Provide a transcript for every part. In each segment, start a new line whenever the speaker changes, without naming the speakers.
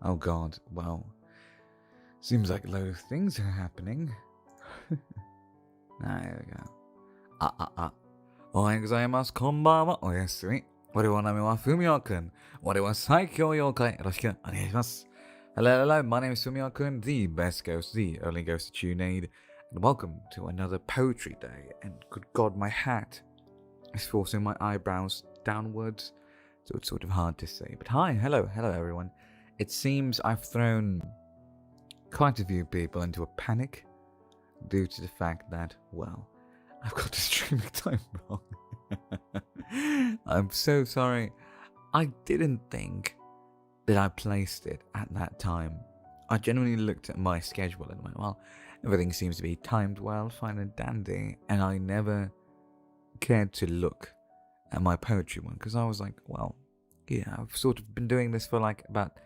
Oh god, well, seems like a load of things are happening. There we go. Ohayou gozaimasu, konbanwa, oyasumi. Ore wa name wa Fumiyo-kun. Ore wa saikyo yokai. Yoroshiku onegaishimasu. Hello, my name is Fumiyo-kun, the best ghost, the only ghost that you need. And welcome to another poetry day. And good god, my hat is forcing my eyebrows downwards, so it's sort of hard to say. But hello everyone. It seems I've thrown quite a few people into a panic due to the fact that, well, I've got the streaming time wrong. I'm so sorry. I didn't think that I placed it at that time. I genuinely looked at my schedule and went, well, everything seems to be timed well, fine and dandy, and I never cared to look at my poetry one because I was like, well, yeah, I've sort of been doing this for like about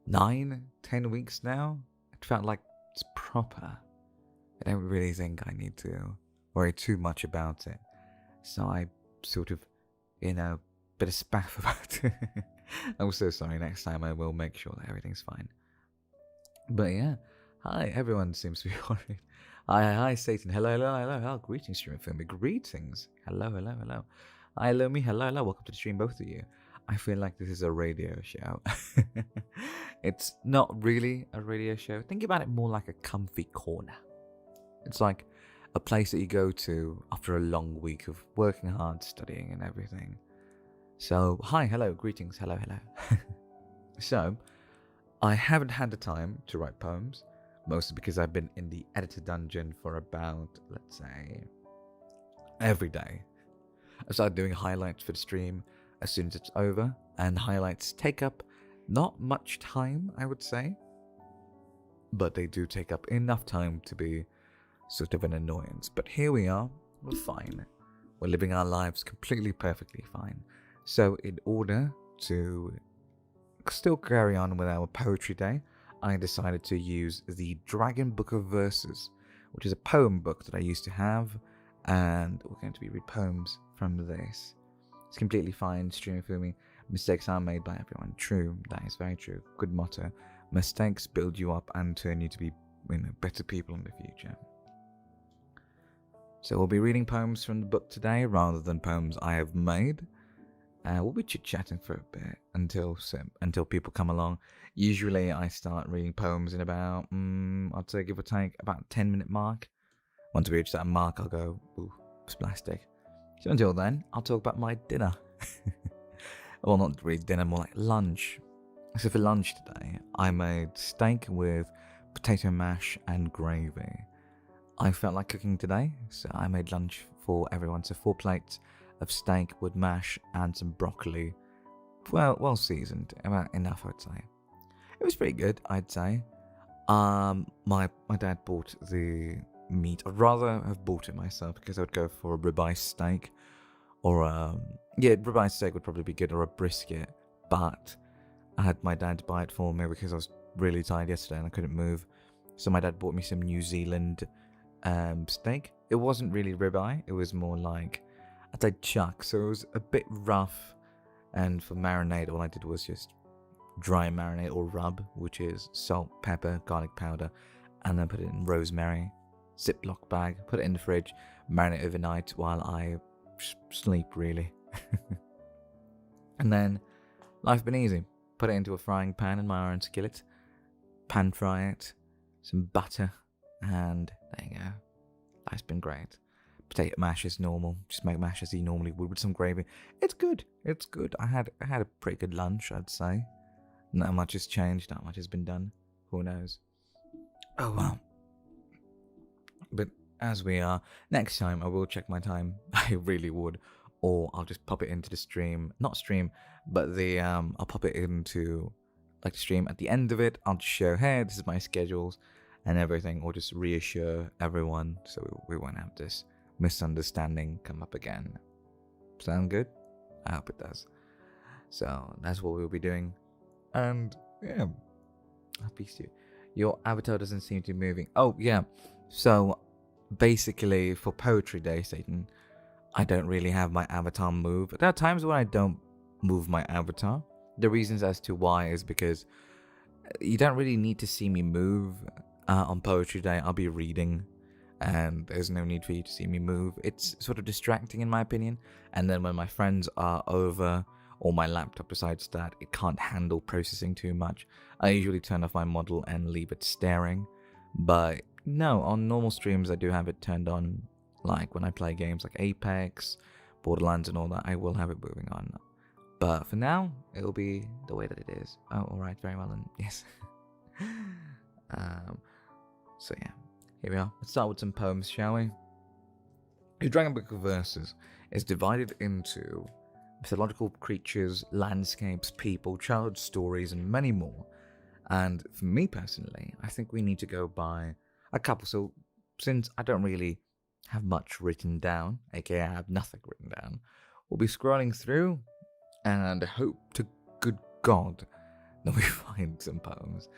9-10 weeks now. It felt like it's proper. I don't really think I need to worry too much about it. So I sort of, bit of spaff about it. I'm so sorry. Next time I will make sure that everything's fine. But yeah, hi, everyone seems to be worried. Hi, Satan. Hello. Greetings, stream film. Greetings. Hello. Hi, me. Hello. Welcome to the stream, both of you. I feel like this is a radio show. It's not really a radio show. Think about it more like a comfy corner. It's like a place that you go to after a long week of working hard, studying and everything. So, hi, hello, greetings, hello. So, I haven't had the time to write poems, mostly because I've been in the editor dungeon for about, let's say, every day. I started doing highlights for the stream as soon as it's over, and highlights take up not much time, I would say, but they do take up enough time to be sort of an annoyance. But here we are, we're fine. We're living our lives completely perfectly fine. So in order to still carry on with our poetry day, I decided to use the Dragon Book of Verses, which is a poem book that I used to have, and we're going to be read poems from this. It's completely fine, streaming for me. Mistakes are made by everyone. True, that is very true. Good motto. Mistakes build you up and turn you to be, better people in the future. So we'll be reading poems from the book today rather than poems I have made. We'll be chit-chatting for a bit until people come along. Usually I start reading poems in about, I'd say give or take, about a 10-minute mark. Once we reach that mark, I'll go, ooh, splastic. So until then, I'll talk about my dinner. Well, not really dinner, more like lunch. So for lunch today, I made steak with potato mash and gravy. I felt like cooking today, so I made lunch for everyone. So 4 plates of steak with mash and some broccoli. Well seasoned, about enough, I'd say. It was pretty good, I'd say. My dad bought the meat. I'd rather have bought it myself because I would go for a ribeye steak, or ribeye steak would probably be good, or a brisket. But I had my dad buy it for me because I was really tired yesterday and I couldn't move. So my dad bought me some New Zealand steak. It wasn't really ribeye. It was more like, I'd say chuck. So it was a bit rough. And for marinade, all I did was just dry marinade or rub, which is salt, pepper, garlic powder, and then put it in rosemary, Ziploc bag, put it in the fridge, marinate overnight while I sleep, really. And then life been easy. Put it into a frying pan in my iron skillet, pan fry it, some butter, and there you go. Life's been great. Potato mash is normal. Just make mash as you normally would with some gravy. It's good. I had a pretty good lunch, I'd say. Not much has changed. Not much has been done. Who knows? Oh well. But as we are, next time I will check my time. I really would. Or I'll just pop it into the stream. Not stream, but I'll pop it into like the stream. At the end of it, I'll just show, hey, this is my schedules and everything, or just reassure everyone so we won't have this misunderstanding come up again. Sound good? I hope it does. So that's what we'll be doing. And yeah, peace to you. Your avatar doesn't seem to be moving. Oh yeah, so basically for Poetry Day, Satan, I don't really have my avatar move. There are times when I don't move my avatar. The reasons as to why is because You don't really need to see me move. On Poetry Day, I'll be reading, and there's no need for you to see me move. It's sort of distracting in my opinion. And then when my friends are over, or my laptop decides that it can't handle processing too much, I usually turn off my model and leave it staring. But no, on normal streams I do have it turned on, like when I play games like Apex, Borderlands and all that, I will have it moving on. But for now, it'll be the way that it is. Oh, alright, very well then, yes. So yeah, here we are. Let's start with some poems, shall we? The Dragon Book of Verses is divided into mythological creatures, landscapes, people, childhood stories, and many more. And for me personally, I think we need to go by a couple. So since I don't really have much written down, aka I have nothing written down, we'll be scrolling through and hope to good God that we find some poems.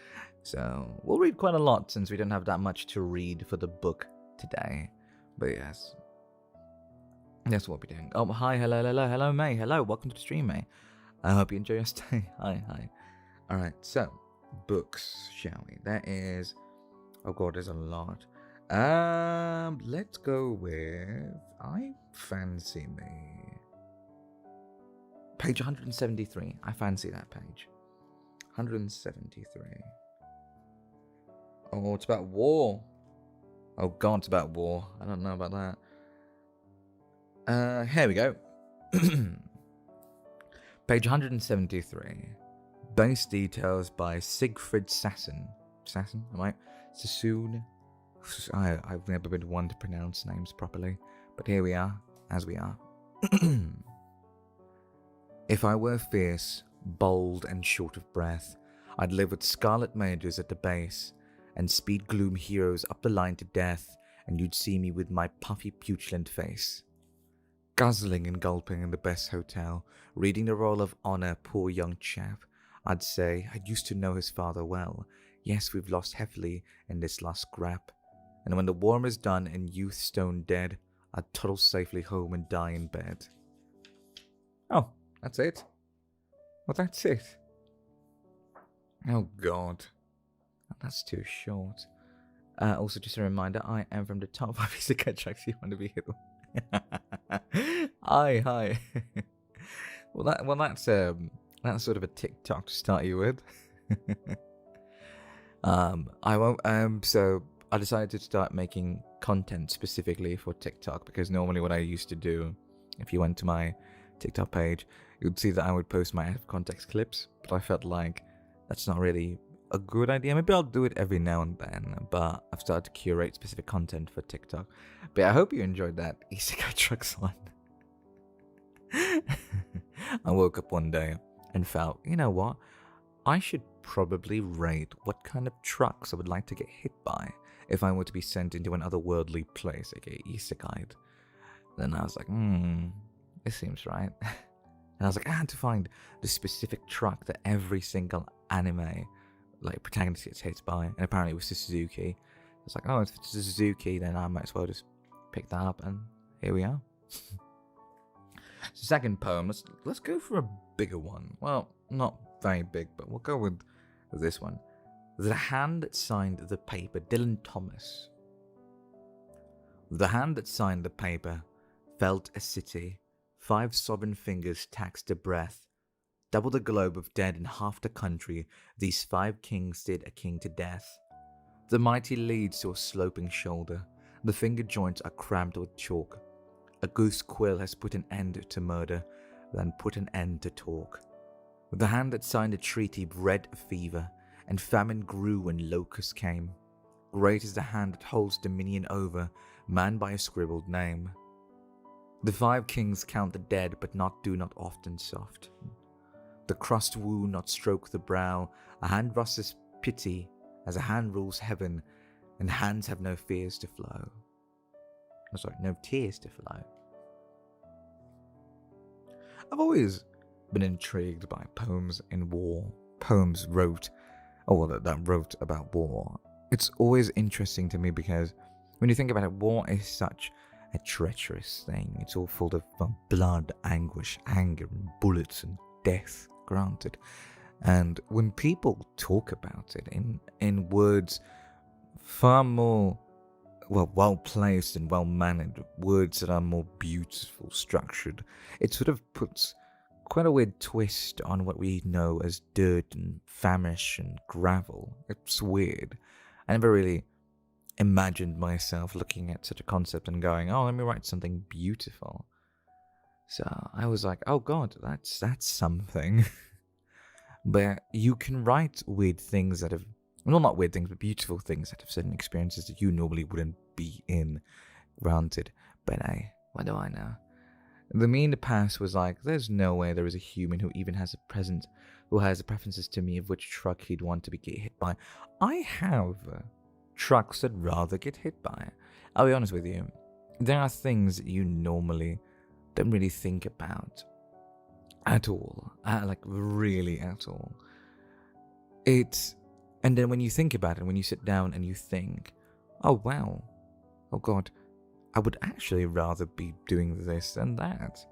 So we'll read quite a lot since we don't have that much to read for the book today. But yes, that's what we're doing. Oh, hi, hello, May. Hello, welcome to the stream, May. I hope you enjoy your stay. Hi. Alright, so, books, shall we? There is, oh god, there's a lot. Let's go with, I fancy me. Page 173. I fancy that page. 173. Oh, it's about war. Oh god, it's about war. I don't know about that. Here we go. Page 173. Base details by Siegfried Sassoon. Sassoon, am I? Sassoon? I've never been one to pronounce names properly. But here we are, as we are. If I were fierce, bold, and short of breath, I'd live with scarlet mages at the base, and speed gloom heroes up the line to death, and you'd see me with my puffy petulant face. Guzzling and gulping in the best hotel, reading the roll of honor, poor young chap, I'd say I used to know his father well. Yes, we've lost heavily in this last scrap. And when the war is done and youth stone dead, I'd toddle safely home and die in bed. Oh, that's it? Well, that's it. Oh god. That's too short. Also, just a reminder, I am from the top 5 isekai tracks you want to be hit. Hi. Well, that's sort of a TikTok to start you with. I won't. So I decided to start making content specifically for TikTok because normally what I used to do, if you went to my TikTok page, you'd see that I would post my out of context clips, but I felt like that's not really a good idea. Maybe I'll do it every now and then, but I've started to curate specific content for TikTok. But I hope you enjoyed that Isekai Trucks one. I woke up one day and felt, you know what? I should probably rate what kind of trucks I would like to get hit by if I were to be sent into an otherworldly place, aka Isekai. Then I was like, this seems right. And I was like, I had to find the specific truck that every single anime protagonist gets hit by, and apparently it was the Suzuki. It's like, oh, if it's a Suzuki, then I might as well just pick that up, and here we are. Second poem, let's go for a bigger one. Well, not very big, but we'll go with this one. The hand that signed the paper, Dylan Thomas. The hand that signed the paper felt a city, 5 sovereign fingers taxed a breath. Double the globe of dead and half the country, these 5 kings did a king to death. The mighty leads to a sloping shoulder, the finger joints are crammed with chalk. A goose quill has put an end to murder, then put an end to talk. The hand that signed a treaty bred a fever, and famine grew when locusts came. Great is the hand that holds dominion over man by a scribbled name. The 5 kings count the dead, but do not often soft. The crust woo, not stroke the brow. A hand russes pity, as a hand rules heaven, and hands have no fears to flow. No tears to flow. I've always been intrigued by poems in war. Poems that wrote about war. It's always interesting to me because when you think about it, war is such a treacherous thing. It's all full of blood, anguish, anger, and bullets and death, granted. And when people talk about it in words far more well placed and well mannered, words that are more beautiful, structured, it sort of puts quite a weird twist on what we know as dirt and famish and gravel. It's weird. I never really imagined myself looking at such a concept and going, oh, let me write something beautiful. So I was like, oh god, that's something. But you can write weird things that have, well, not weird things, but beautiful things that have certain experiences that you normally wouldn't be in, granted. But what do I know? Me in the past was like, there's no way there is a human who even has the preferences to me of which truck he'd want to get hit by. I have trucks that rather get hit by. I'll be honest with you. There are things that you normally don't really think about at all. Like, really at all. And then when you think about it, when you sit down and you think, oh wow, oh god, I would actually rather be doing this than that.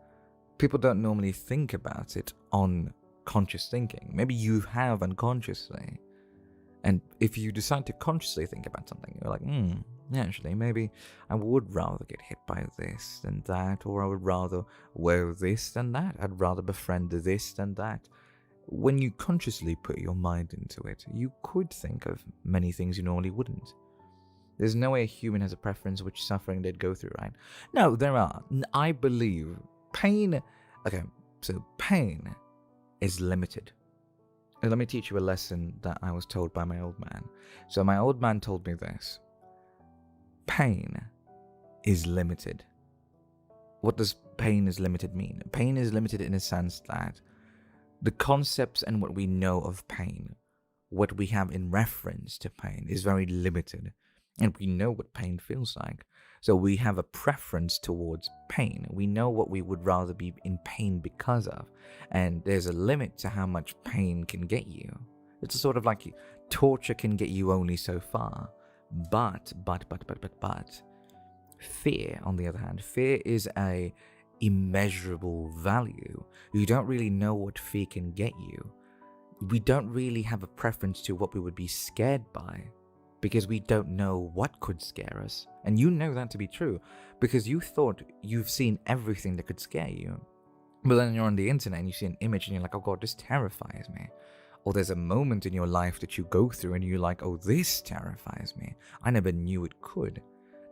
People don't normally think about it on conscious thinking. Maybe you have unconsciously. And if you decide to consciously think about something, you're like, actually, maybe I would rather get hit by this than that, or I would rather wear this than that. I'd rather befriend this than that. When you consciously put your mind into it, you could think of many things you normally wouldn't. There's no way a human has a preference which suffering they'd go through, right? No, there are. I believe pain... Okay, so pain is limited. Let me teach you a lesson that I was told by my old man. So my old man told me this. Pain is limited. What does pain is limited mean? Pain is limited in a sense that the concepts and what we know of pain, what we have in reference to pain, is very limited. And we know what pain feels like. So we have a preference towards pain. We know what we would rather be in pain because of. And there's a limit to how much pain can get you. It's sort of like torture can get you only so far. But, fear, on the other hand, fear is a immeasurable value. You don't really know what fear can get you. We don't really have a preference to what we would be scared by, because we don't know what could scare us. And you know that to be true, because you thought you've seen everything that could scare you. But then you're on the internet and you see an image and you're like, oh god, this terrifies me. Or there's a moment in your life that you go through and you're like, oh, this terrifies me. I never knew it could.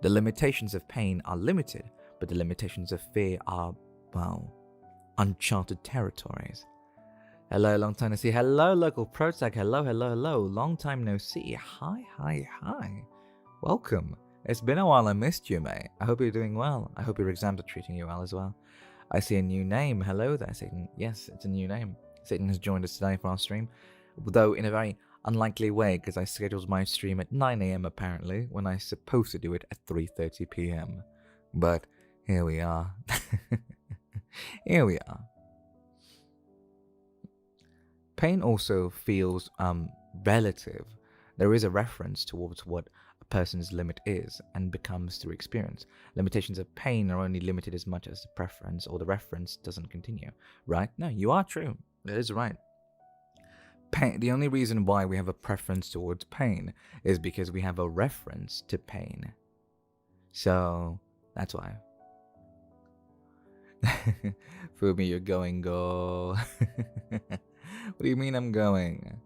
The limitations of pain are limited, but the limitations of fear are, well, uncharted territories. Hello, long time no see. Hello, local protag. Hello. Long time no see. Hi. Welcome. It's been a while. I missed you, mate. I hope you're doing well. I hope your exams are treating you well as well. I see a new name. Hello there, Satan. Yes, it's a new name. Satan has joined us today for our stream, though in a very unlikely way, because I scheduled my stream at 9 a.m. apparently, when I'm supposed to do it at 3:30 p.m. But here we are. Here we are. Pain also feels relative. There is a reference towards what a person's limit is and becomes through experience. Limitations of pain are only limited as much as the preference or the reference doesn't continue. Right? No, you are true. That is right. Pain, the only reason why we have a preference towards pain is because we have a reference to pain. So, that's why. Fumiyo, you're going, go. What do you mean I'm going?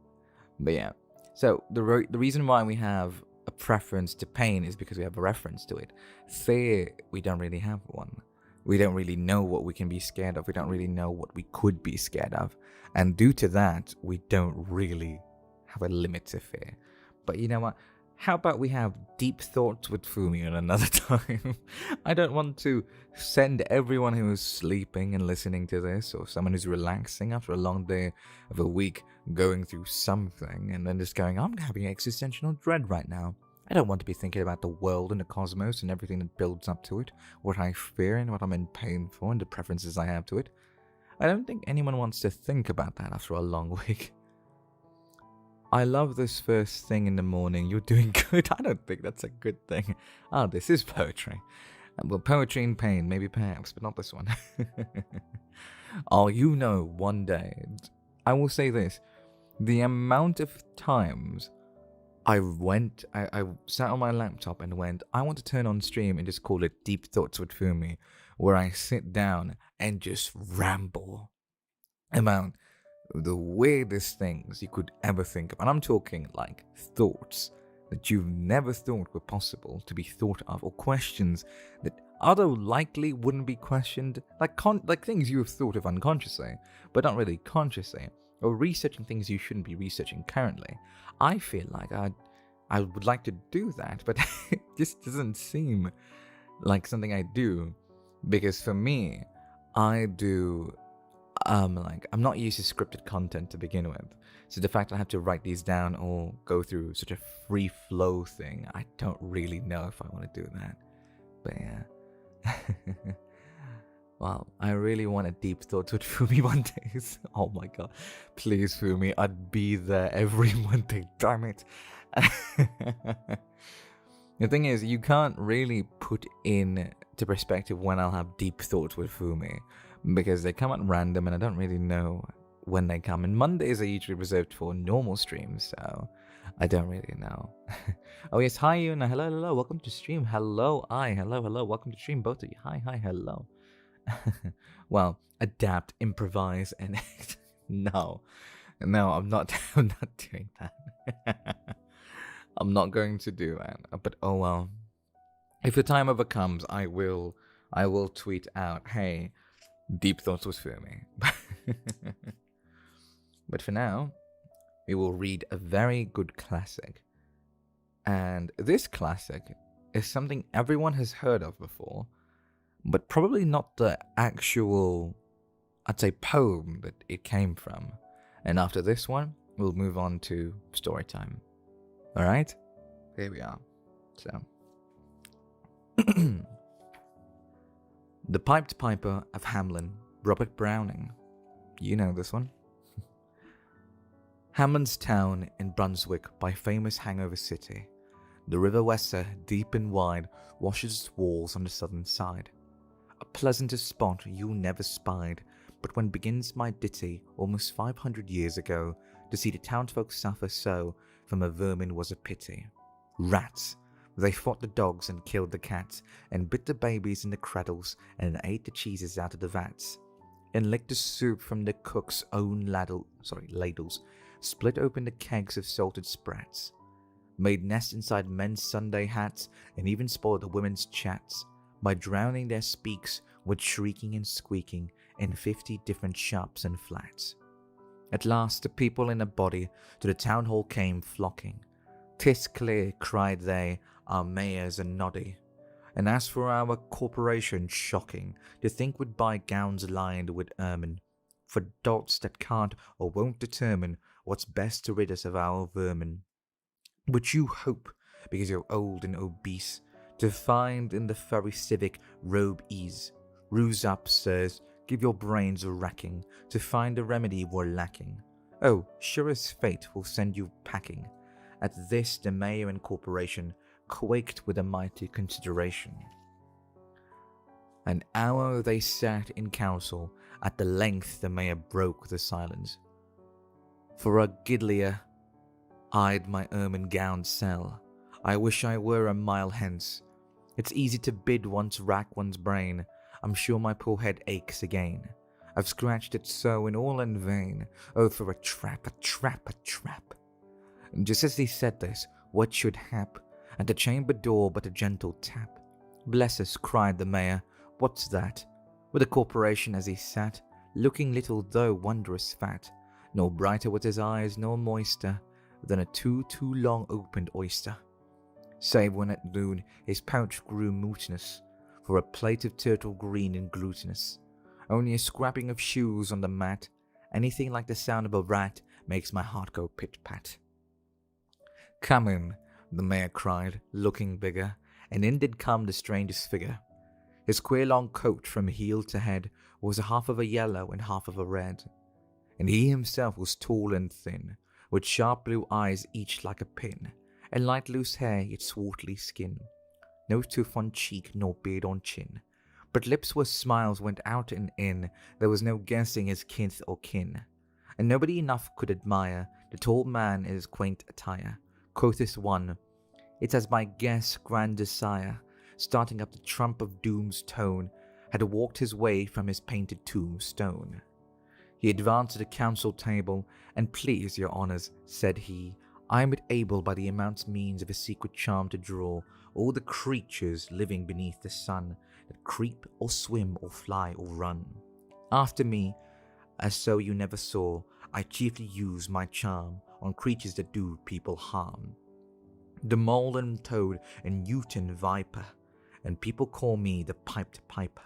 But yeah. So, the reason why we have a preference to pain is because we have a reference to it. Fear, we don't really have one. We don't really know what we can be scared of. We don't really know what we could be scared of. And due to that, we don't really have a limit to fear. But you know what? How about we have deep thoughts with Fumiyo another time? I don't want to send everyone who is sleeping and listening to this, or someone who's relaxing after a long day of a week going through something, and then just going, I'm having existential dread right now. I don't want to be thinking about the world and the cosmos and everything that builds up to it, what I fear and what I'm in pain for and the preferences I have to it. I don't think anyone wants to think about that after a long week. I love this first thing in the morning. You're doing good. I don't think that's a good thing. Oh, this is poetry. Well, poetry and pain, maybe perhaps, but not this one. Oh, you know, one day. I will say this. The amount of times I sat on my laptop and went, I want to turn on stream and just call it Deep Thoughts with Fumi, where I sit down and just ramble about the weirdest things you could ever think of. And I'm talking like thoughts that you've never thought were possible to be thought of, or questions that other likely wouldn't be questioned, like things you have thought of unconsciously, but not really consciously, or researching things you shouldn't be researching currently. I feel like I would like to do that, but it just doesn't seem like something I do, because for me, I do I'm not used to scripted content to begin with. So the fact I have to write these down or go through such a free flow thing, I don't really know if I want to do that. But yeah. Well, I really want a Deep Thoughts with Fumi one day. Oh my god. Please, Fumi, I'd be there every Monday. Damn it. The thing is, you can't really put in to perspective when I'll have Deep Thoughts with Fumi, because they come at random and I don't really know when they come. And Mondays are usually reserved for normal streams, so I don't really know. Oh yes, hi you, and hello, welcome to stream. Hello, hello, welcome to stream, both of you. Hi, hello. Well, adapt, improvise, and no, I'm not doing that. I'm not going to do that. But oh well. If the time ever comes, I will tweet out, hey, Deep Thoughts with Fumi. But for now, we will read a very good classic. And this classic is something everyone has heard of before, but probably not the actual, I'd say, poem that it came from. And after this one, we'll move on to story time. Alright? Here we are. So. The Piped Piper of Hamelin, Robert Browning. You know this one. Hamelin's town in Brunswick, by famous hangover city. The River Weser, deep and wide, washes its walls on the southern side. A pleasanter spot you never spied, but when begins my ditty, almost 500 years ago, to see the townsfolk suffer so, from a vermin was a pity. Rats! They fought the dogs and killed the cats, and bit the babies in the cradles, and ate the cheeses out of the vats, and licked the soup from the cook's own ladles, split open the kegs of salted sprats, made nests inside men's Sunday hats, and even spoiled the women's chats, by drowning their speaks with shrieking and squeaking in 50 different shops and flats. At last the people in a body to the town hall came flocking. "'Tis clear," cried they, "our mayors are noddy. And as for our corporation, shocking to think we'd buy gowns lined with ermine, for dolts that can't or won't determine what's best to rid us of our vermin. But you hope, because you're old and obese, to find in the furry civic robe ease. Ruse up, sirs, give your brains a racking, to find a remedy we're lacking. Oh, sure as fate will send you packing." At this the mayor and corporation quaked with a mighty consideration. An hour they sat in council, at the length the mayor broke the silence. "For a gidlier I'd my ermine gown sell. I wish I were a mile hence. It's easy to bid once rack one's brain. I'm sure my poor head aches again. I've scratched it so, and all in vain. Oh, for a trap, a trap, a trap." And just as he said this, what should hap? At the chamber door but a gentle tap. "Bless us," cried the mayor, "what's that?" With the corporation as he sat, looking little though wondrous fat, nor brighter with his eyes nor moister than a too long opened oyster. Save when at noon his pouch grew mutinous, for a plate of turtle green and glutinous. Only a scrapping of shoes on the mat, anything like the sound of a rat makes my heart go pit-pat. "Come in," the mayor cried, looking bigger, and in did come the strangest figure. His queer long coat from heel to head was half of a yellow and half of a red, and he himself was tall and thin, with sharp blue eyes each like a pin, and light loose hair yet swarthy skin. No tooth on cheek nor beard on chin, but lips where smiles went out and in, there was no guessing his kith or kin, and nobody enough could admire the tall man in his quaint attire. Quotheth one, "It's as my guest, grand desire, starting up the trump of doom's tone, had walked his way from his painted tombstone." He advanced to the council table, and "Please, your honours," said he, "I am able by the immense means of a secret charm to draw all the creatures living beneath the sun, that creep or swim or fly or run. After me, as so you never saw, I chiefly use my charm on creatures that do people harm. The mole and toad and newt and viper, and people call me the piped piper."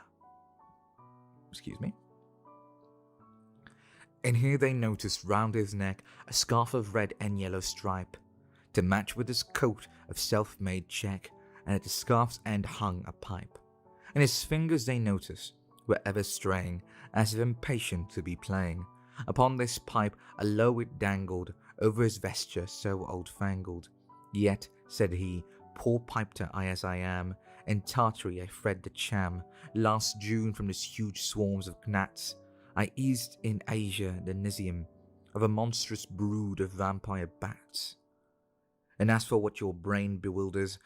Excuse me. And here they noticed round his neck a scarf of red and yellow stripe, to match with his coat of self-made check, and at the scarf's end hung a pipe. And his fingers they noticed were ever straying, as if impatient to be playing. Upon this pipe alow it dangled, over his vesture so old-fangled. "Yet," said he, "poor piper I as I am, in Tartary I fred the cham. Last June from this huge swarms of gnats, I eased in Asia the Nizium of a monstrous brood of vampire bats. And as for what your brain bewilders,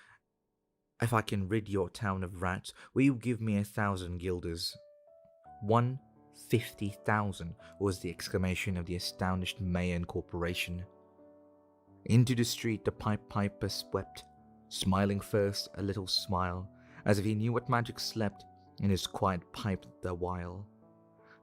if I can rid your town of rats, will you give me 1,000 guilders?" 150,000 was the exclamation of the astonished mayor and corporation. Into the street the piper swept, smiling first a little smile, as if he knew what magic slept in his quiet pipe the while.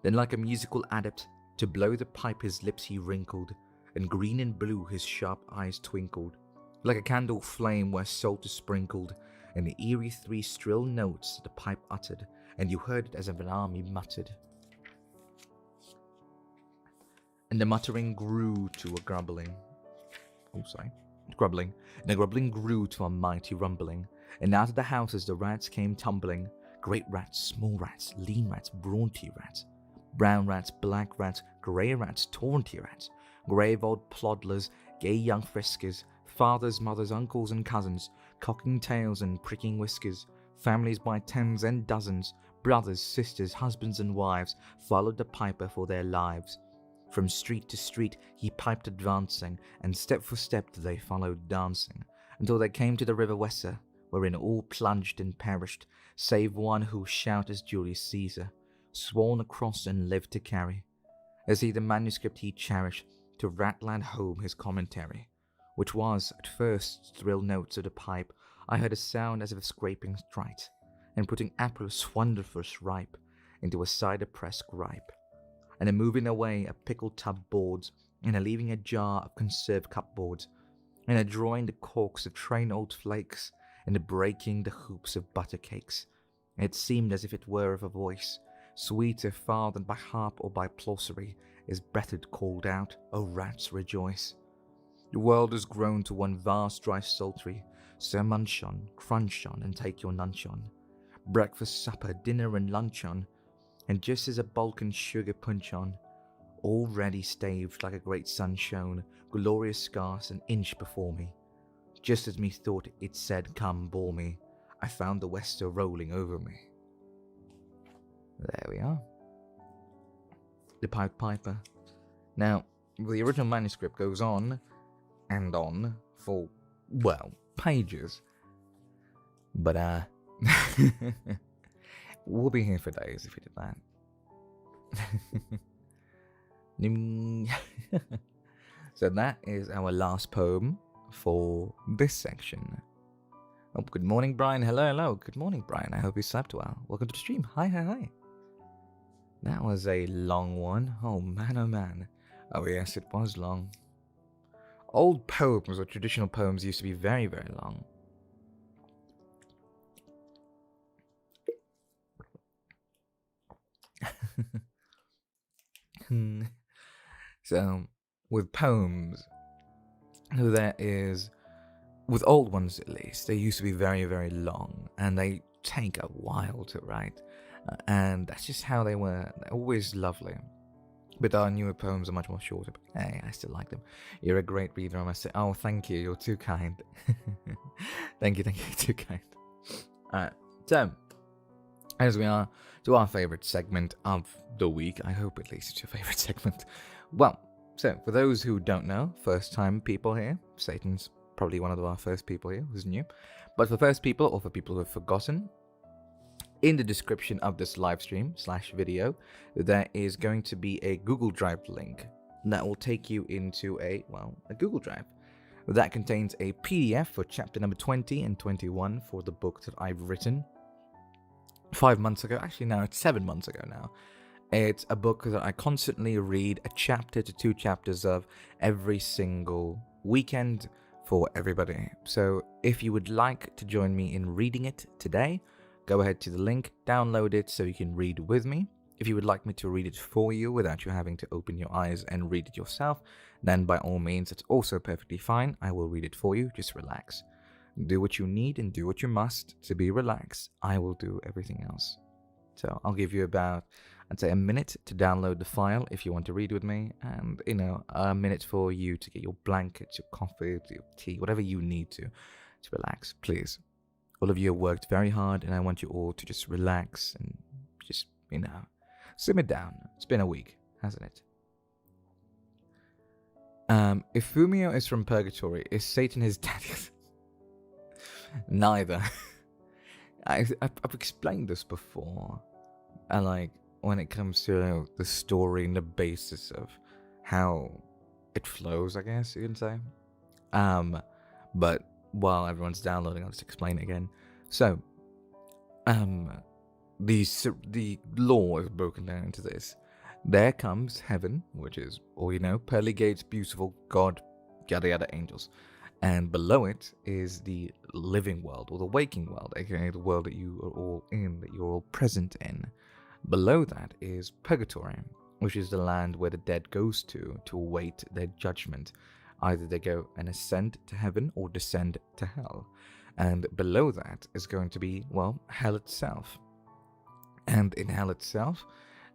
Then like a musical adept, to blow the pipe his lips he wrinkled, and green and blue his sharp eyes twinkled, like a candle flame where salt is sprinkled, and the eerie 3 shrill notes the pipe uttered, and you heard it as if an army muttered. And the muttering grew to a grumbling. Grumbling. And the grumbling grew to a mighty rumbling, and out of the houses the rats came tumbling. Great rats, small rats, lean rats, brawny rats, brown rats, black rats, grey rats, taunty rats, grave old ploddlers, gay young friskers, fathers, mothers, uncles and cousins, cocking tails and pricking whiskers, families by tens and dozens, brothers, sisters, husbands and wives, followed the piper for their lives. From street to street he piped advancing, and step for step they followed dancing, until they came to the river Weser, wherein all plunged and perished, save one whose shout as Julius Caesar, sworn across and lived to carry, as he the manuscript he cherished, to Ratland home his commentary, which was, at first, thrill notes of the pipe. I heard a sound as of a scraping strite, and putting apples wonderful ripe into a cider press gripe, and a moving away a pickled tub boards, and a leaving a jar of conserved cupboards, and a drawing the corks of train old flakes, and a breaking the hoops of butter cakes. It seemed as if it were of a voice, sweeter far than by harp or by plausery, is breathed called out, "O rats, rejoice! The world has grown to one vast dry sultry, so munch on, crunch on, and take your nunch on. Breakfast, supper, dinner, and lunch on, and just as a bulk and sugar punch on, already staved like a great sun shone, glorious scarce an inch before me. Just as me thought it said, come bore me, I found the Wester rolling over me." There we are. The Pied Piper. Now, the original manuscript goes on and on for, well, pages. But, we'll be here for days if we did that. So that is our last poem for this section. Oh, good morning, Brian. Hello. Good morning, Brian. I hope you slept well. Welcome to the stream. Hi. That was a long one. Oh, man. Oh, yes, it was long. Old poems or traditional poems used to be very, very long. So, with poems, with old ones at least, they used to be very, very long, and they take a while to write, and that's just how they were. They're always lovely. But our newer poems are much more shorter, but hey, I still like them. You're a great reader, I must say. Oh, thank you, you're too kind. Thank you, too kind. Alright, so, as we are to our favourite segment of the week, I hope at least it's your favourite segment. Well, So, for those who don't know, first time people here, Satan's probably one of our first people here who's new. But for first people, or for people who have forgotten, in the description of this live stream / video, there is going to be a Google Drive link that will take you into a Google Drive that contains a PDF for chapter number 20 and 21 for the book that I've written 5 months ago. Actually, now it's 7 months ago now. It's a book that I constantly read a chapter to 2 chapters of every single weekend for everybody. So if you would like to join me in reading it today, go ahead to the link, download it so you can read with me. If you would like me to read it for you without you having to open your eyes and read it yourself, then by all means, it's also perfectly fine. I will read it for you. Just relax. Do what you need and do what you must to be relaxed. I will do everything else. So I'll give you about, I'd say, a minute to download the file if you want to read with me, and a minute for you to get your blankets, your coffee, your tea, whatever you need to relax. Please, all of you have worked very hard, and I want you all to just relax and just simmer down. It's been a week, hasn't it? If Fumiyo is from purgatory, is Satan his daddy? Neither. I've explained this before, and when it comes to the story and the basis of how it flows, I guess you can say. But while everyone's downloading, I'll just explain it again. So, the law is broken down into this. There comes heaven, which is pearly gates, beautiful, God, yada yada, angels. And below it is the living world, or the waking world, aka the world that you are all in, that you're all present in. Below that is purgatory, which is the land where the dead goes to await their judgment. Either they go and ascend to heaven or descend to hell. And below that is going to be, hell itself. And in hell itself,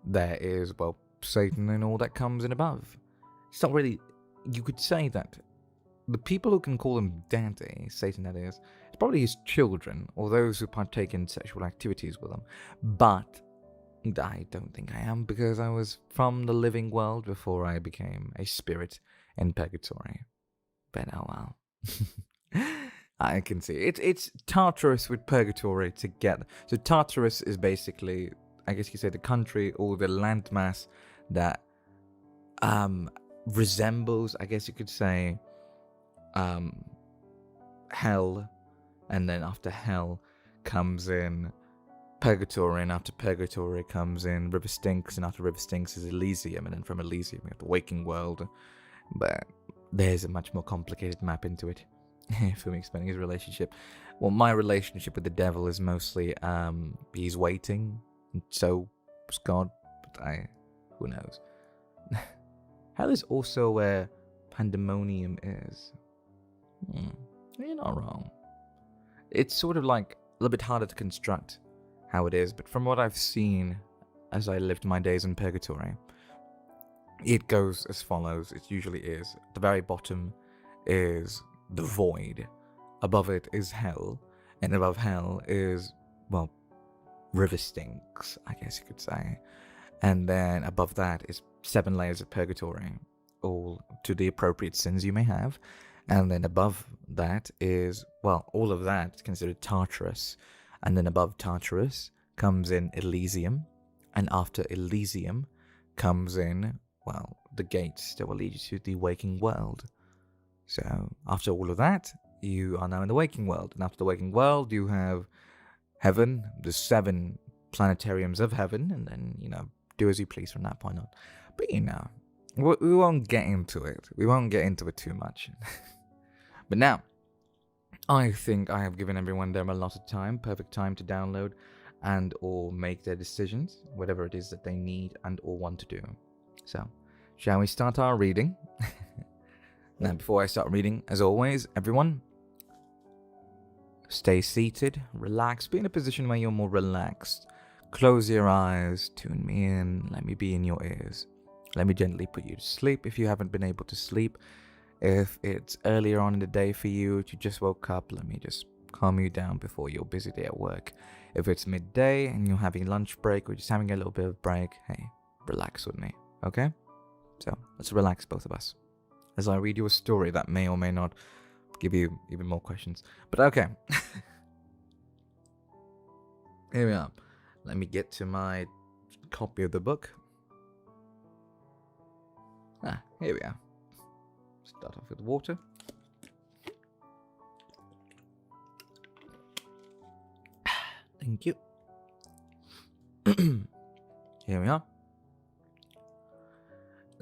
there is, Satan and all that comes in above. It's not really, you could say that the people who can call him daddy, Satan that is, it's probably his children, or those who partake in sexual activities with him. But I don't think I am, because I was from the living world before I became a spirit in purgatory. But oh well. I can see it's Tartarus with purgatory together. So Tartarus is basically, I guess you could say, the country or the landmass that resembles, I guess you could say, hell, and then after hell comes in purgatory, and after purgatory comes in River Styx, and after River Styx is Elysium, and then from Elysium we have the waking world. But there's a much more complicated map into it. For me explaining his relationship. Well, my relationship with the devil is mostly he's waiting, and so is God, but who knows. Hell is also where pandemonium is. You're not wrong. It's sort of a little bit harder to construct how it is, but from what I've seen as I lived my days in purgatory, it goes as follows. It usually is. At the very bottom is the void. Above it is hell, and above hell is, River Styx, I guess you could say. And then above that is 7 layers of purgatory, all to the appropriate sins you may have. And then above that is, all of that is considered Tartarus. And then above Tartarus comes in Elysium. And after Elysium comes in, the gates that will lead you to the waking world. So after all of that, you are now in the waking world. And after the waking world, you have heaven, the 7 planetariums of heaven. And then, do as you please from that point on. But, we won't get into it. We won't get into it too much. But now, I think I have given everyone their allotted time, perfect time to download and or make their decisions, whatever it is that they need and or want to do. So, shall we start our reading? Now, before I start reading, as always, everyone, stay seated, relax, be in a position where you're more relaxed. Close your eyes, tune me in, let me be in your ears. Let me gently put you to sleep if you haven't been able to sleep. If it's earlier on in the day for you, if you just woke up, let me just calm you down before your busy day at work. If it's midday and you're having lunch break or just having a little bit of break, hey, relax with me, okay? So let's relax, both of us, as I read you a story that may or may not give you even more questions. But okay. Here we are. Let me get to my copy of the book. Here we are. Start off with water. Thank you. Here we are.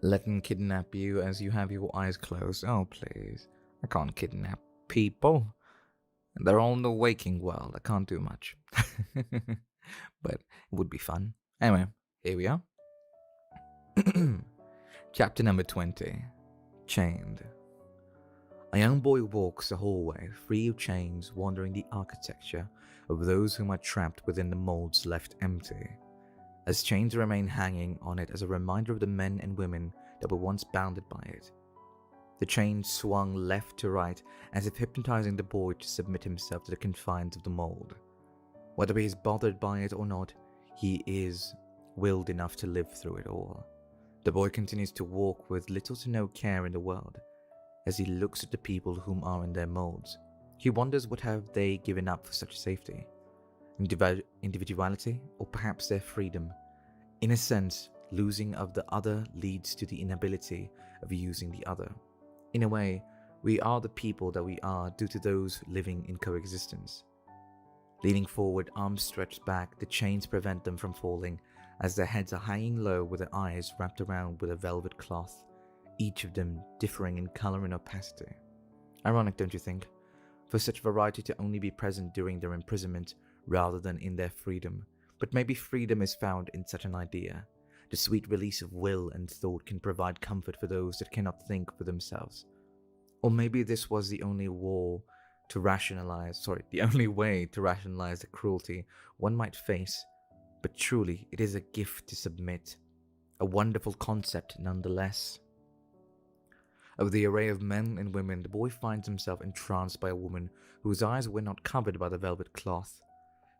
Let them kidnap you as you have your eyes closed. Oh, please. I can't kidnap people. They're all in the waking world. I can't do much. But it would be fun. Anyway, here we are. Chapter number 20. Chained. A young boy walks a hallway free of chains, wandering the architecture of those whom are trapped within the molds left empty, as chains remain hanging on it as a reminder of the men and women that were once bounded by it. The chains swung left to right, as if hypnotizing the boy to submit himself to the confines of the mold. Whether he is bothered by it or not, he is willed enough to live through it all. The boy continues to walk with little to no care in the world, as he looks at the people whom are in their molds. He wonders what have they given up for such safety? Individuality, or perhaps their freedom. In a sense, losing of the other leads to the inability of using the other. In a way, we are the people that we are due to those living in coexistence. Leaning forward, arms stretched back, the chains prevent them from falling, as their heads are hanging low with their eyes wrapped around with a velvet cloth, each of them differing in color and opacity. Ironic, don't you think? For such variety to only be present during their imprisonment rather than in their freedom. But maybe freedom is found in such an idea. The sweet release of will and thought can provide comfort for those that cannot think for themselves. Or maybe this was the only way to rationalize the cruelty one might face. But truly, it is a gift to submit. A wonderful concept nonetheless. Of the array of men and women, the boy finds himself entranced by a woman whose eyes were not covered by the velvet cloth.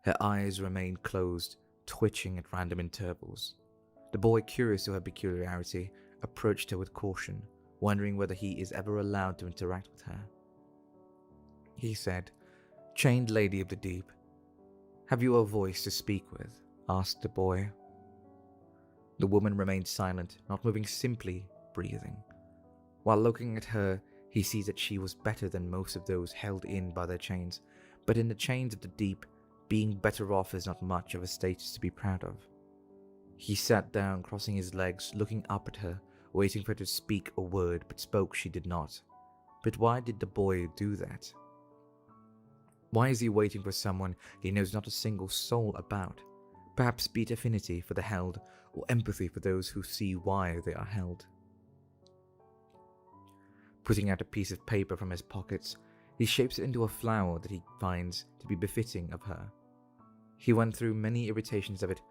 Her eyes remained closed, twitching at random intervals. The boy, curious to her peculiarity, approached her with caution, wondering whether he is ever allowed to interact with her. He said, "Chained lady of the deep, have you a voice to speak with?" asked the boy. The woman remained silent, not moving, simply breathing. While looking at her, he sees that she was better than most of those held in by their chains, but in the chains of the deep, being better off is not much of a status to be proud of. He sat down, crossing his legs, looking up at her, waiting for her to speak a word, but spoke she did not. But why did the boy do that? Why is he waiting for someone he knows not a single soul about? Perhaps be it affinity for the held, or empathy for those who see why they are held. Putting out a piece of paper from his pockets, he shapes it into a flower that he finds to be befitting of her. He went through many irritations of it,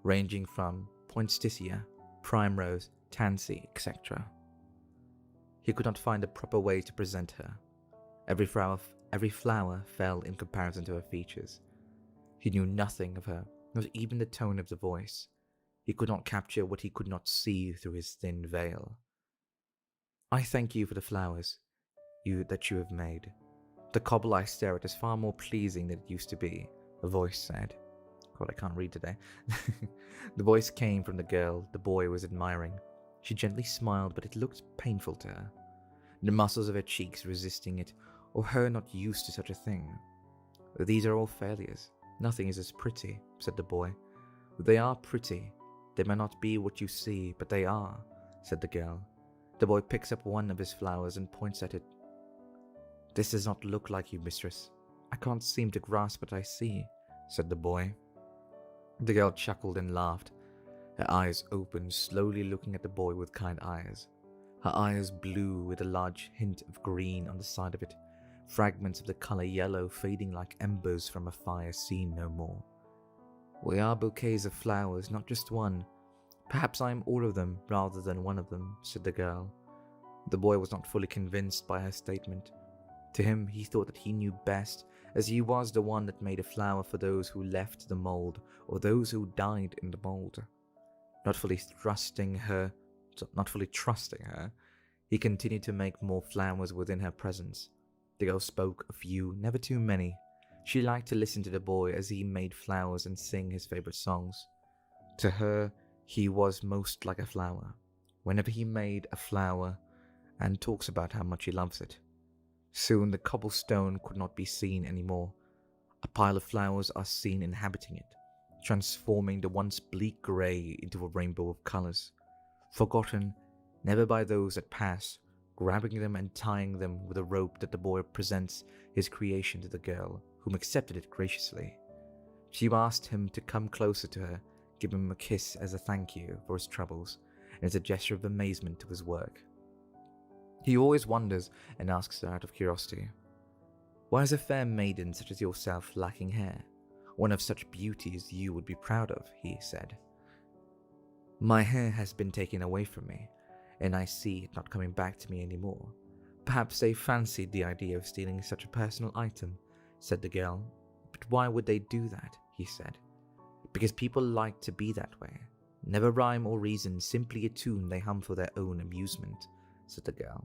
ranging from poinsettia, primrose, tansy, etc. He could not find a proper way to present her. Every flower fell in comparison to her features. He knew nothing of her, not even the tone of the voice. He could not capture what he could not see through his thin veil. "I thank you for the flowers that you have made. The cobble I stare at is far more pleasing than it used to be," a voice said. God, I can't read today. The voice came from the girl the boy was admiring. She gently smiled, but it looked painful to her. The muscles of her cheeks resisting it, or her not used to such a thing. "These are all failures. Nothing is as pretty," said the boy. "They are pretty. They may not be what you see, but they are," said the girl. The boy picks up one of his flowers and points at it. "This does not look like you, mistress. I can't seem to grasp what I see," said the boy. The girl chuckled and laughed. Her eyes opened, slowly looking at the boy with kind eyes. Her eyes blue with a large hint of green on the side of it, fragments of the color yellow fading like embers from a fire seen no more. "We are bouquets of flowers, not just one. Perhaps I am all of them rather than one of them," said the girl. The boy was not fully convinced by her statement. To him, he thought that he knew best, as he was the one that made a flower for those who left the mold or those who died in the mold. Not fully trusting her not fully trusting her, he continued to make more flowers within her presence. The girl spoke a few, never too many. She liked to listen to the boy as he made flowers and sing his favorite songs. To her, he was most like a flower. Whenever he made a flower and talks about how much he loves it. Soon the cobblestone could not be seen anymore. A pile of flowers are seen inhabiting it, transforming the once bleak grey into a rainbow of colours. Forgotten, never by those that pass, grabbing them and tying them with a rope that the boy presents his creation to the girl, whom accepted it graciously. She asked him to come closer to her, give him a kiss as a thank you for his troubles, and as a gesture of amazement to his work. He always wonders and asks her out of curiosity, "Why is a fair maiden such as yourself lacking hair? One of such beauty as you would be proud of," he said. "My hair has been taken away from me, and I see it not coming back to me anymore. Perhaps they fancied the idea of stealing such a personal item," said the girl. "But why would they do that?" he said. "Because people like to be that way. Never rhyme or reason, simply a tune they hum for their own amusement," said the girl.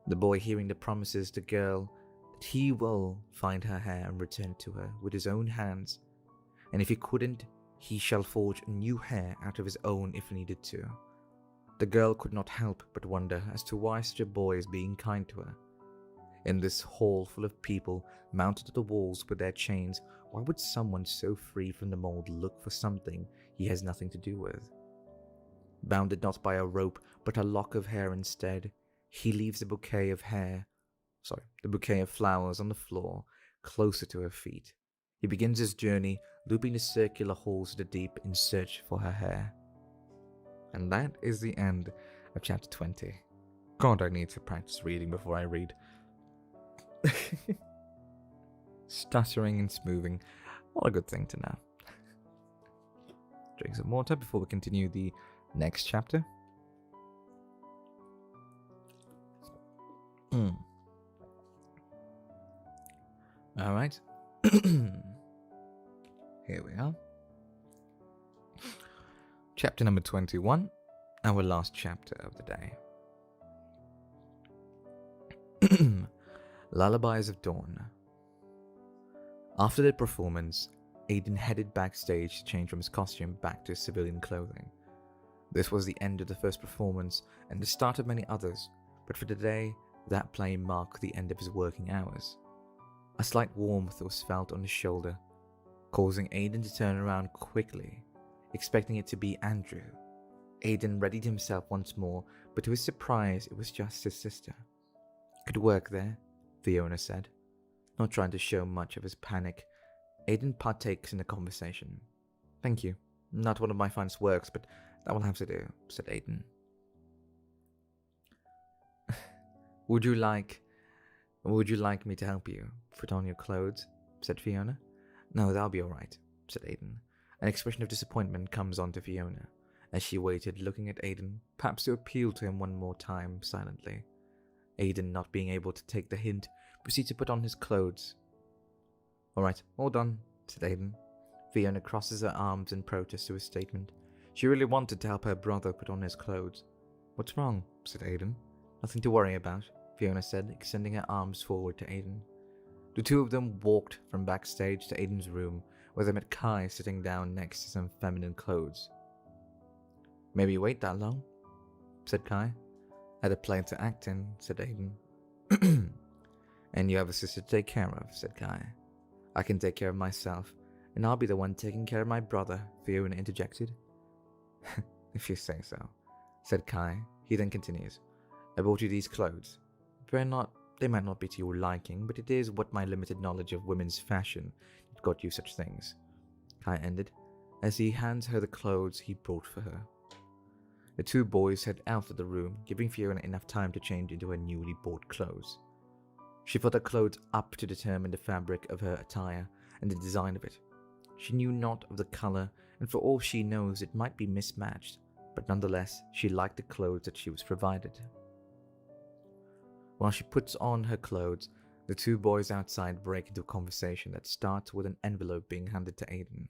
The boy, hearing the promises the girl that he will find her hair and return it to her with his own hands, and if he couldn't, he shall forge new hair out of his own if needed to. The girl could not help but wonder as to why such a boy is being kind to her. In this hall full of people mounted to the walls with their chains, why would someone so free from the mold look for something he has nothing to do with? Bounded not by a rope, but a lock of hair instead, he leaves the bouquet of flowers on the floor, closer to her feet. He begins his journey, looping the circular halls of the deep in search for her hair. And that is the end of chapter 20. God, I need to practice reading before I read. Stuttering and smoothing, what a good thing to know. Drink some water before we continue the next chapter. Alright. Here we are. Chapter number 21, our last chapter of the day. Lullabies of Dawn. After the performance, Aiden headed backstage to change from his costume back to his civilian clothing. This was the end of the first performance and the start of many others, but for today, that play marked the end of his working hours. A slight warmth was felt on his shoulder, causing Aiden to turn around quickly, expecting it to be Andrew. Aiden readied himself once more, but to his surprise, it was just his sister. "Could work there," Fiona said. Not trying to show much of his panic, Aiden partakes in the conversation. "Thank you. Not one of my finest works, but that will have to do," said Aiden. Would you like me to help you put on your clothes?" said Fiona. "No, that'll be alright," said Aiden. An expression of disappointment comes onto Fiona, as she waited, looking at Aiden, perhaps to appeal to him one more time, silently. Aiden, not being able to take the hint, proceeded to put on his clothes. "Alright, all done," said Aiden. Fiona crosses her arms in protest to his statement. She really wanted to help her brother put on his clothes. "What's wrong?" said Aiden. "Nothing to worry about," Fiona said, extending her arms forward to Aiden. The two of them walked from backstage to Aiden's room, where they met Kai sitting down next to some feminine clothes. "Maybe you wait that long?" said Kai. "Had a play to act in," said Aiden. "And you have a sister to take care of," said Kai. "I can take care of myself, and I'll be the one taking care of my brother," Fiona interjected. "If you say so," said Kai. He then continues, "I bought you these clothes. They might not be to your liking, but it is what my limited knowledge of women's fashion that got you such things," Kai ended, as he hands her the clothes he brought for her. The two boys head out of the room, giving Fiona enough time to change into her newly bought clothes. She put her clothes up to determine the fabric of her attire and the design of it. She knew not of the color, and for all she knows it might be mismatched, but nonetheless she liked the clothes that she was provided. While she puts on her clothes, the two boys outside break into a conversation that starts with an envelope being handed to Aiden.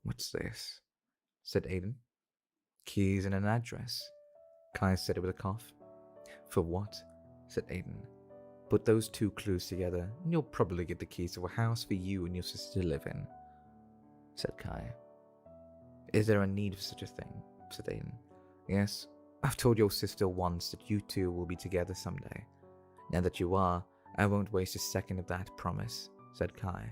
"What's this?" said Aiden. "Keys and an address," Kai said it with a cough. For what? Said Aiden. Put those two clues together, and you'll probably get the keys to a house for you and your sister to live in, said Kai. Is there a need for such a thing? Said Aiden. Yes, I've told your sister once that you two will be together someday. Now that you are, I won't waste a second of that promise, said Kai.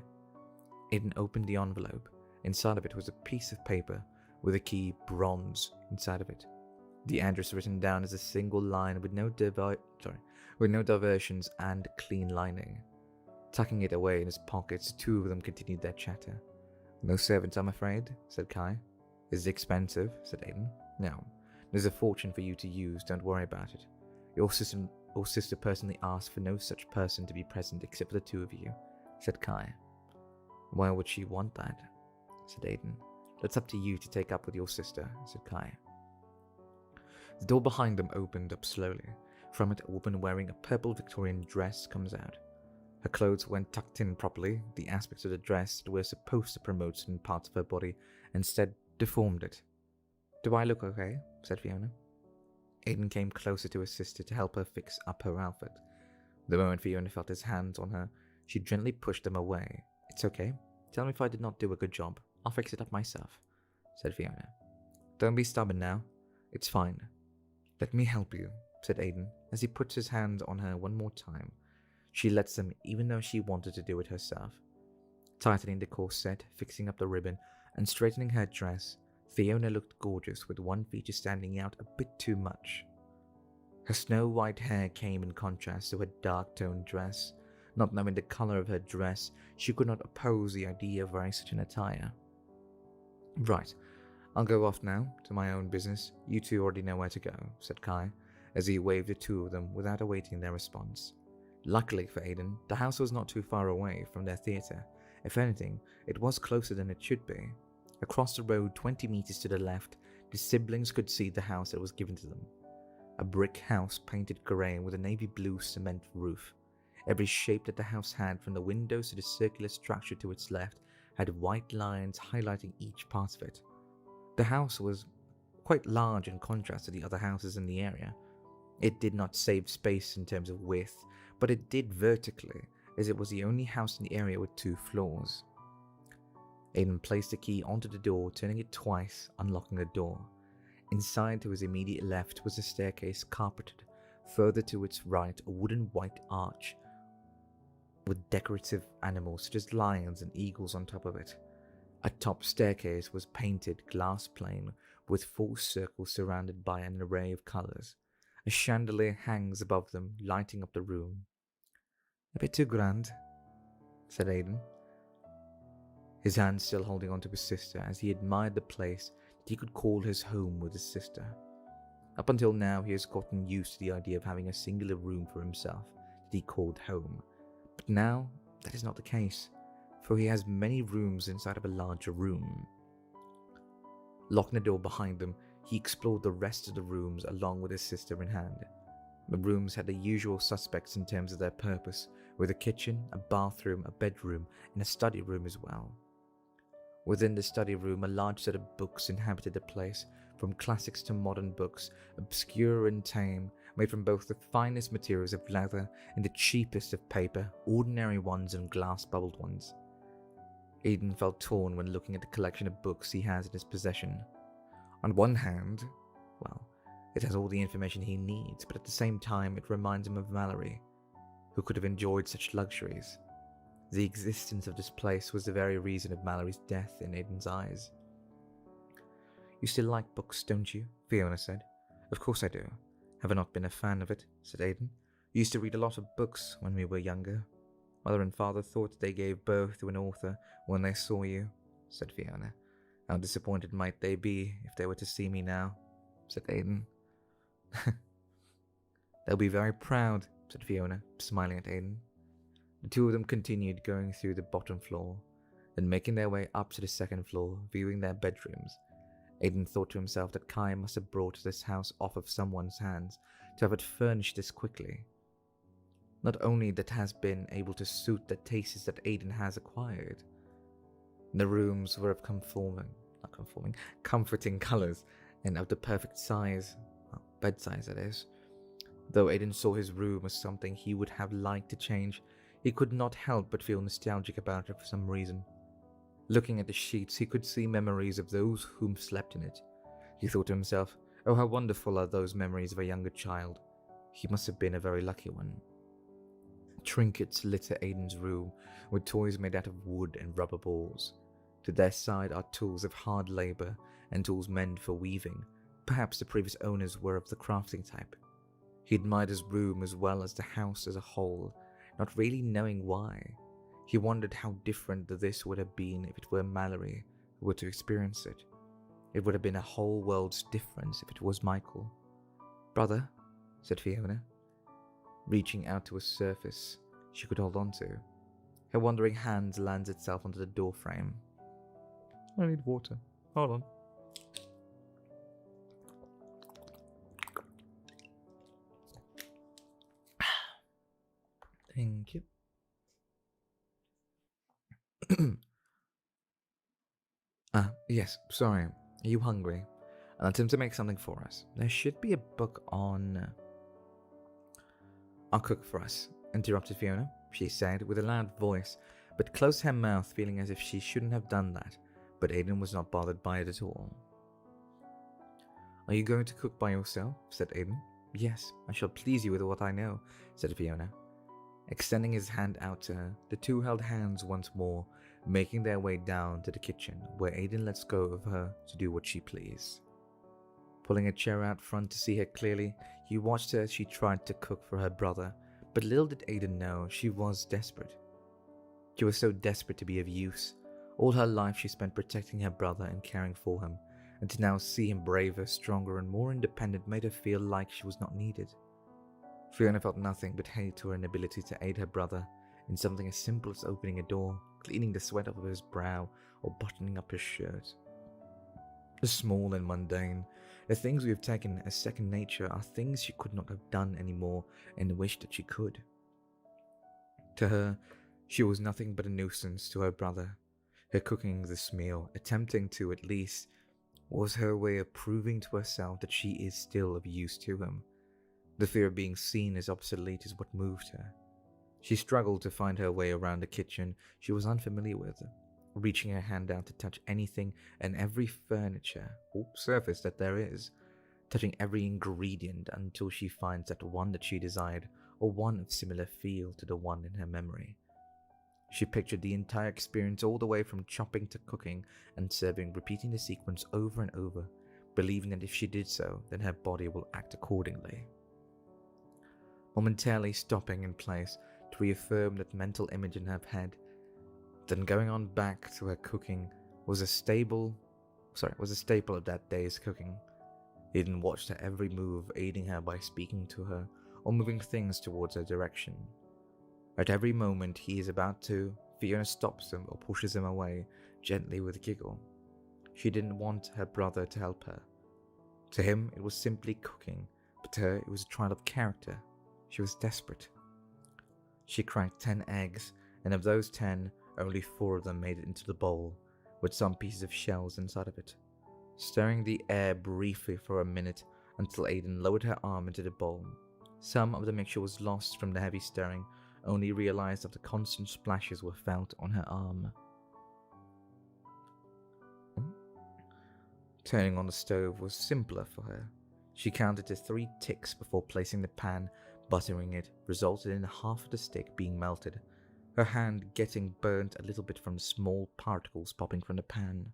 Aiden opened the envelope. Inside of it was a piece of paper with the key bronze inside of it. The address written down as a single line with no diversions and clean lining. Tucking it away in his pockets, the two of them continued their chatter. No servants, I'm afraid, said Kai. Is it expensive? Said Aiden. No. There's a fortune for you to use, don't worry about it. Your sister personally asked for no such person to be present except for the two of you, said Kai. Why would she want that? Said Aiden. That's up to you to take up with your sister, said Kai. The door behind them opened up slowly. From it, a woman wearing a purple Victorian dress comes out. Her clothes weren't tucked in properly. The aspects of the dress that were supposed to promote certain parts of her body instead deformed it. Do I look okay? Said Fiona. Aiden came closer to his sister to help her fix up her outfit. The moment Fiona felt his hands on her, she gently pushed them away. It's okay. Tell me if I did not do a good job. I'll fix it up myself, said Fiona. Don't be stubborn now. It's fine. Let me help you, said Aiden, as he puts his hand on her one more time. She lets him, even though she wanted to do it herself. Tightening the corset, fixing up the ribbon, and straightening her dress, Fiona looked gorgeous with one feature standing out a bit too much. Her snow-white hair came in contrast to her dark-toned dress. Not knowing the color of her dress, she could not oppose the idea of wearing such an attire. Right, I'll go off now, to my own business. You two already know where to go, said Kai, as he waved the two of them without awaiting their response. Luckily for Aiden, the house was not too far away from their theatre. If anything, it was closer than it should be. Across the road 20 meters to the left, the siblings could see the house that was given to them. A brick house painted grey with a navy blue cement roof. Every shape that the house had, from the windows to the circular structure to its left, had white lines highlighting each part of it. The house was quite large in contrast to the other houses in the area. It did not save space in terms of width, but it did vertically, as it was the only house in the area with 2 floors. Aiden placed the key onto the door, turning it twice, unlocking the door. Inside, to his immediate left, was a staircase carpeted. Further to its right, a wooden white arch with decorative animals such as lions and eagles on top of it. A top staircase was painted glass pane with 4 circles surrounded by an array of colors. A chandelier hangs above them, lighting up the room. A bit too grand, said Aiden, his hand still holding onto his sister as he admired the place that he could call his home with his sister. Up until now, he has gotten used to the idea of having a singular room for himself that he called home. But now, that is not the case, for he has many rooms inside of a larger room. Locking the door behind them, he explored the rest of the rooms along with his sister in hand. The rooms had the usual suspects in terms of their purpose, with a kitchen, a bathroom, a bedroom, and a study room as well. Within the study room, a large set of books inhabited the place, from classics to modern books, obscure and tame, made from both the finest materials of leather and the cheapest of paper, ordinary ones and glass-bubbled ones. Aiden felt torn when looking at the collection of books he has in his possession. On one hand, well, it has all the information he needs, but at the same time it reminds him of Mallory, who could have enjoyed such luxuries. The existence of this place was the very reason of Mallory's death in Aiden's eyes. You still like books, don't you? Fiona said. Of course I do. Have I not been a fan of it? Said Aiden. We used to read a lot of books when we were younger. Mother and father thought they gave birth to an author when they saw you, said Fiona. How disappointed might they be if they were to see me now? Said Aiden. They'll be very proud, said Fiona, smiling at Aiden. The two of them continued going through the bottom floor, then making their way up to the second floor, viewing their bedrooms. Aiden thought to himself that Kai must have brought this house off of someone's hands to have it furnished this quickly. Not only that has been able to suit the tastes that Aiden has acquired. The rooms were of comforting colors and of the perfect size. Well, bedside, that is. Though Aiden saw his room as something he would have liked to change, he could not help but feel nostalgic about it for some reason. Looking at the sheets, he could see memories of those whom slept in it. He thought to himself, oh, how wonderful are those memories of a younger child. He must have been a very lucky one. Trinkets litter Aiden's room, with toys made out of wood and rubber balls. To their side are tools of hard labor and tools meant for weaving. Perhaps the previous owners were of the crafting type. He admired his room as well as the house as a whole, not really knowing why. He wondered how different this would have been if it were Mallory who were to experience it. It would have been a whole world's difference if it was Michael. "Brother," said Fiona, reaching out to a surface she could hold on to. Her wandering hand lands itself onto the door frame. "I need water. Hold on." Thank you. Yes, sorry. Are you hungry? I'll attempt to make something for us. There should be a book on... "I'll cook for us," interrupted Fiona, she said with a loud voice, but closed her mouth, feeling as if she shouldn't have done that, but Aiden was not bothered by it at all. "Are you going to cook by yourself?" said Aiden. "Yes, I shall please you with what I know," said Fiona. Extending his hand out to her, the two held hands once more, making their way down to the kitchen, where Aiden let go of her to do what she pleased. Pulling a chair out front to see her clearly, he watched her as she tried to cook for her brother, but little did Aiden know she was desperate. She was so desperate to be of use. All her life she spent protecting her brother and caring for him, and to now see him braver, stronger, and more independent made her feel like she was not needed. Fiona felt nothing but hate to her inability to aid her brother in something as simple as opening a door, cleaning the sweat off of his brow, or buttoning up his shirt. The small and mundane, the things we have taken as second nature, are things she could not have done anymore and wished that she could. To her, she was nothing but a nuisance to her brother. Her cooking this meal, attempting to at least, was her way of proving to herself that she is still of use to him. The fear of being seen as obsolete is what moved her. She struggled to find her way around a kitchen she was unfamiliar with, reaching her hand out to touch anything and every furniture or surface that there is, touching every ingredient until she finds that one that she desired or one of similar feel to the one in her memory. She pictured the entire experience all the way from chopping to cooking and serving, repeating the sequence over and over, believing that if she did so, then her body will act accordingly. Momentarily stopping in place to reaffirm that mental image in her head, then going on back to her cooking was a staple of that day's cooking. Aiden watched her every move, aiding her by speaking to her or moving things towards her direction. At every moment he is about to, Fiona stops him or pushes him away, gently with a giggle. She didn't want her brother to help her. To him it was simply cooking, but to her it was a trial of character. She was desperate. She cracked 10 eggs, and of those 10, only 4 of them made it into the bowl, with some pieces of shells inside of it. Stirring the air briefly for a minute until Aiden lowered her arm into the bowl. Some of the mixture was lost from the heavy stirring, only realized after constant splashes were felt on her arm. Turning on the stove was simpler for her. She counted to 3 ticks before placing the pan. Buttering it resulted in half of the stick being melted, her hand getting burnt a little bit from the small particles popping from the pan.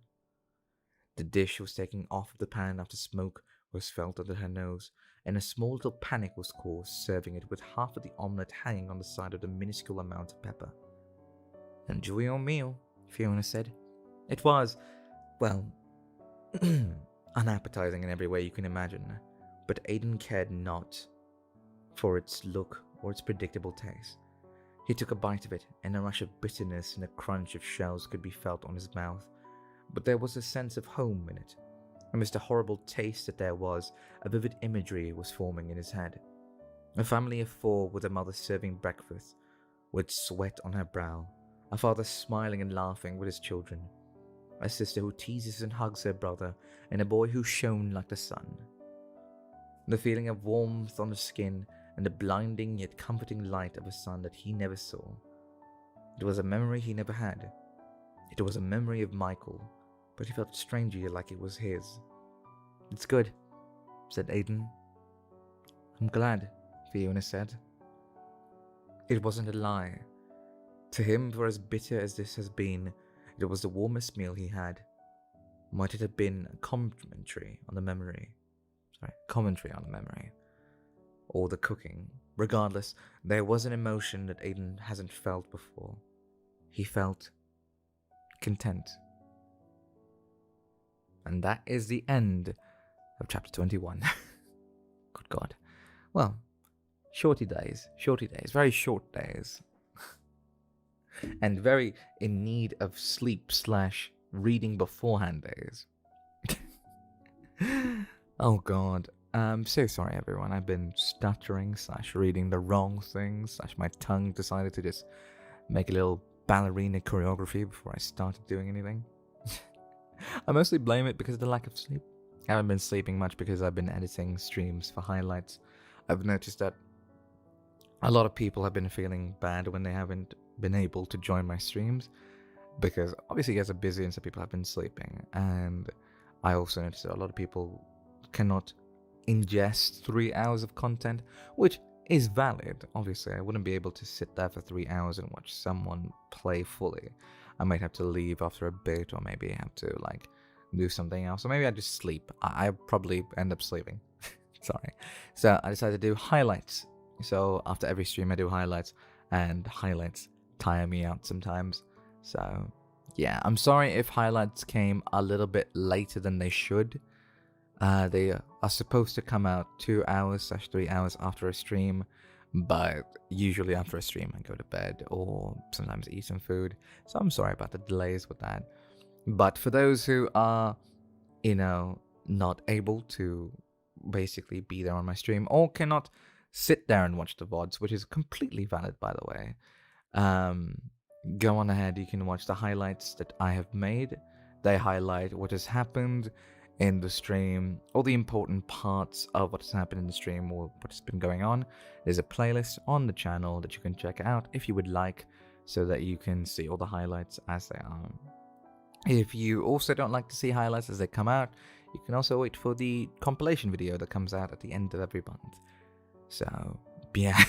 The dish was taken off of the pan after smoke was felt under her nose, and a small little panic was caused, serving it with half of the omelette hanging on the side of the minuscule amount of pepper. "Enjoy your meal," Fiona said. It was, well, unappetizing in every way you can imagine, but Aiden cared not for its look or its predictable taste. He took a bite of it, and a rush of bitterness and a crunch of shells could be felt on his mouth, but there was a sense of home in it. Amidst the horrible taste that there was, a vivid imagery was forming in his head. A family of 4 with a mother serving breakfast, with sweat on her brow, a father smiling and laughing with his children, a sister who teases and hugs her brother, and a boy who shone like the sun. the feeling of warmth on the skin, and the blinding yet comforting light of a sun that he never saw. It was a memory he never had. It was a memory of Michael, but he felt strangely like it was his. "It's good," said Aiden. "I'm glad," Fiona said. It wasn't a lie. To him, for as bitter as this has been, it was the warmest meal he had. Might it have been a commentary on the memory? Or the cooking. Regardless, there was an emotion that Aiden hasn't felt before. He felt content. And that is the end of chapter 21. Good God. Well, shorty days, very short days. And very in need of sleep / reading beforehand days. Oh God. I'm so sorry everyone. I've been stuttering / reading the wrong things / my tongue decided to just make a little ballerina choreography before I started doing anything. I mostly blame it because of the lack of sleep. I haven't been sleeping much because I've been editing streams for highlights. I've noticed that a lot of people have been feeling bad when they haven't been able to join my streams, because obviously you guys are busy and some people have been sleeping, and I also noticed that a lot of people cannot ingest 3 hours of content, which is valid. Obviously I wouldn't be able to sit there for 3 hours and watch someone play fully. I might have to leave after a bit, or maybe have to do something else, or maybe I just sleep. I probably end up sleeping. Sorry. So I decided to do highlights. So after every stream I do highlights, and highlights tire me out sometimes. So yeah, I'm sorry if highlights came a little bit later than they should. They are supposed to come out 2 hours / 3 hours after a stream, but usually after a stream I go to bed or sometimes eat some food. So I'm sorry about the delays with that. But for those who are, not able to basically be there on my stream, or cannot sit there and watch the VODs, which is completely valid by the way, go on ahead, you can watch the highlights that I have made. They highlight what has happened in the stream, all the important parts of what has happened in the stream or what has been going on. There's a playlist on the channel that you can check out if you would like, so that you can see all the highlights as they are. If you also don't like to see highlights as they come out, you can also wait for the compilation video that comes out at the end of every month. So, yeah.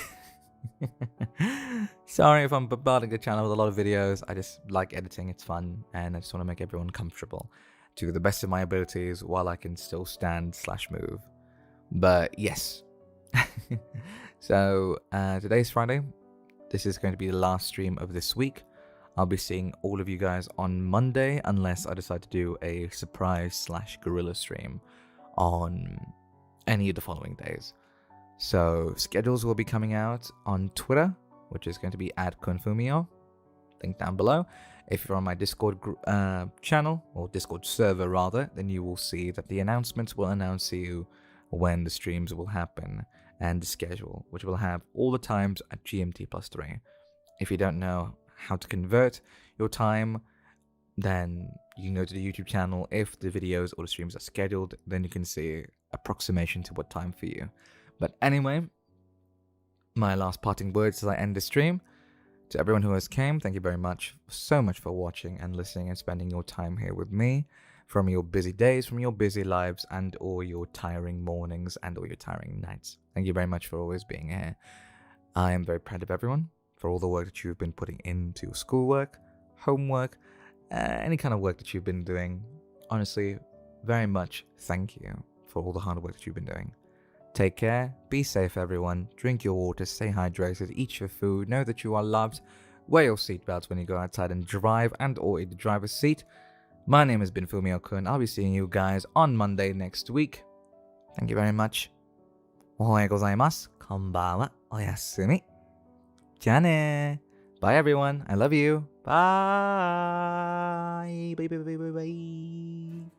Sorry if I'm bombarding the channel with a lot of videos. I just like editing, it's fun, and I just want to make everyone comfortable to the best of my abilities while I can still stand / move. But yes. So today's Friday. This is going to be the last stream of this week. I'll be seeing all of you guys on Monday, unless I decide to do a surprise / guerrilla stream on any of the following days. So schedules will be coming out on Twitter, which is going to be @Fumiyo. Link down below. If you're on my Discord channel, or Discord server rather, then you will see that the announcements will announce to you when the streams will happen, and the schedule, which will have all the times at GMT+3. If you don't know how to convert your time, then you can go to the YouTube channel. If the videos or the streams are scheduled, then you can see approximation to what time for you. But anyway, my last parting words as I end the stream. To everyone who has came, thank you very much, so much for watching and listening and spending your time here with me, from your busy days, from your busy lives, and all your tiring mornings and all your tiring nights. Thank you very much for always being here. I am very proud of everyone for all the work that you've been putting into your schoolwork, homework, any kind of work that you've been doing. Honestly, very much thank you for all the hard work that you've been doing. Take care, be safe everyone, drink your water, stay hydrated, eat your food, know that you are loved, wear your seatbelts when you go outside and drive and or in the driver's seat. My name has been Fumiyo-kun. I'll be seeing you guys on Monday next week. Thank you very much. Ohayou gozaimasu. Konbanwa. Oyasumi. Ja ne. Bye everyone. I love you. Bye. Bye bye bye bye bye.